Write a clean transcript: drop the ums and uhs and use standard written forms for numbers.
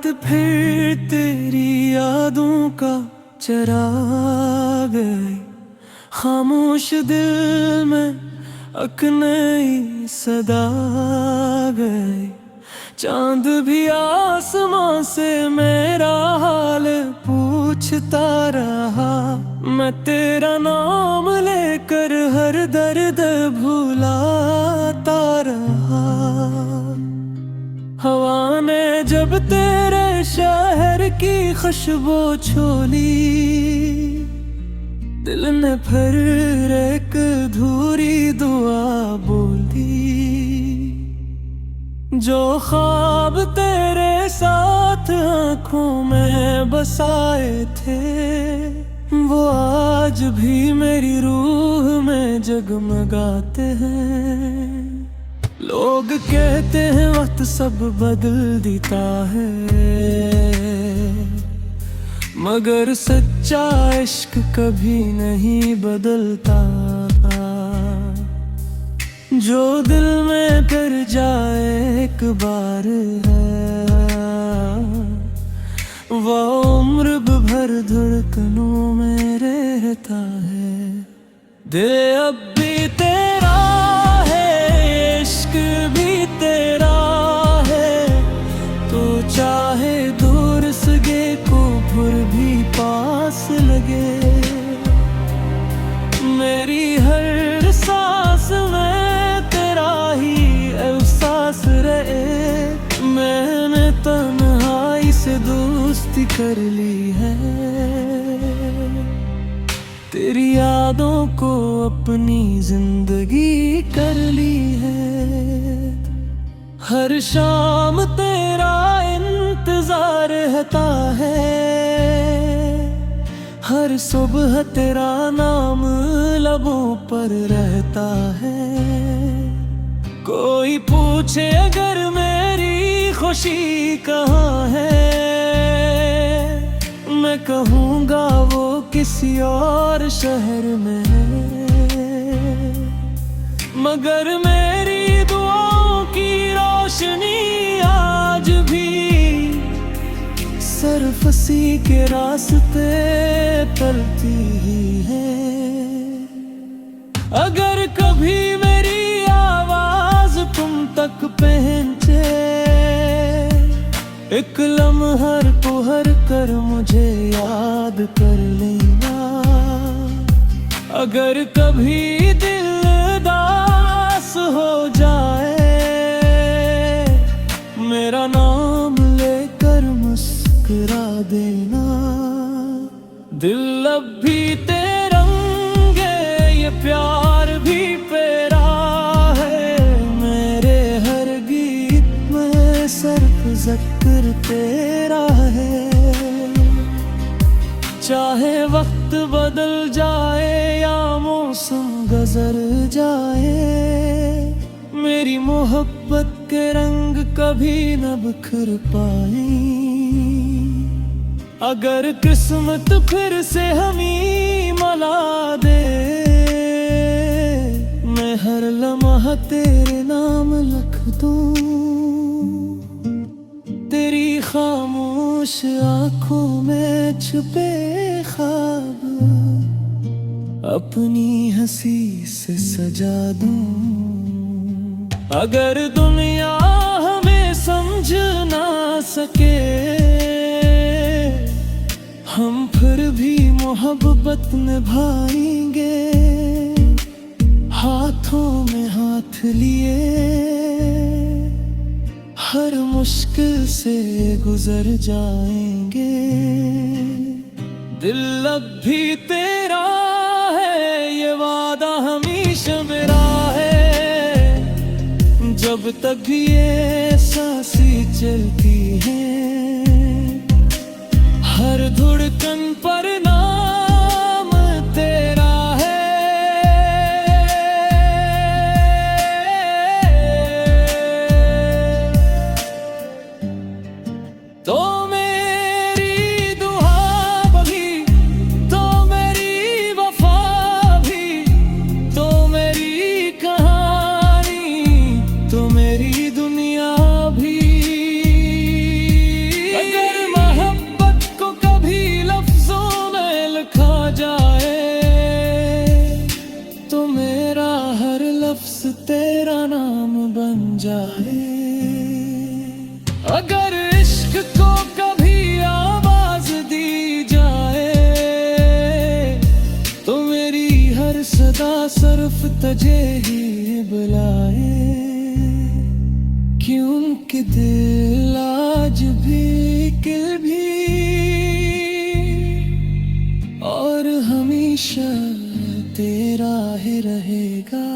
रात फिर तेरी यादों का चिराग गई, खामोश दिल में एक नई सदा गई। चांद भी आसमां से मेरा हाल पूछता रहा, मैं तेरा नाम लेकर हर दर्द भुलाता रहा। हवा ने जब तेरे शहर की खुशबू छोली, दिल ने फिर एक अधूरी दुआ बोली। जो ख्वाब तेरे साथ आँखों में बसाए थे, वो आज भी मेरी रूह में जगमगाते हैं। लोग कहते हैं वक्त सब बदल देता है, मगर सच्चा इश्क कभी नहीं बदलता। जो दिल में कर जाए एक बार है, वो उम्र भर धड़कनों में रहता है। दिल अब भी तेरा है, इश्क भी तेरा है। तो चाहे दूर सगे को फिर भी पास लगे, मेरी हर सांस में तेरा ही एहसास रहे। मैंने तन्हाई से दोस्ती कर ली है, तेरी यादों को अपनी जिंदगी कर ली है। हर शाम तेरा इंतजार रहता है, हर सुबह तेरा नाम लबों पर रहता है। कोई पूछे अगर मेरी खुशी कहाँ है, मैं कहूँगा वो किसी और शहर में है। मगर मेरी दुआओं की रोशनी आज भी सरफसी के रास्ते चलती ही है। अगर कभी मेरी आवाज तुम तक पहुंचे, एक लम्हा को हर कर मुझे याद कर लेना। अगर कभी दिल उदास हो जाए, मेरा नाम लेकर मुस्कुरा देना। दिल अब भी तेरंगे, ये प्यार भी प्यारा है। मेरे हर गीत में सिर्फ जिक्र तेरा है। चाहे वक्त बदल जाए या मौसम गुजर जाए, मेरी मोहब्बत के रंग कभी न बिखर पाए। अगर किस्मत फिर से हमें मिला दे, मैं हर लम्हा तेरे नाम लिख दूं। तेरी खामोश आँखों में छुपे ख्वाब अपनी हंसी से सजा दूं। अगर दुनिया हमें समझ ना सके, हम फिर भी मोहब्बत निभाएंगे। हाथों में हाथ लिए हर मुश्किल से गुजर जाएंगे। दिल अब भी तेरा है, ये वादा हमेशा मेरा है। जब तक ये सांसें चलती हैं, हर धड़कन पर नाम तेरा है। तो मेरी दुआ भी, तो मेरी वफा भी, तो मेरी कहानी, तो मेरी दुनिया भी। तुझे ही बुलाए, क्योंकि दिल आज भी किल भी और हमेशा तेरा ही रहेगा।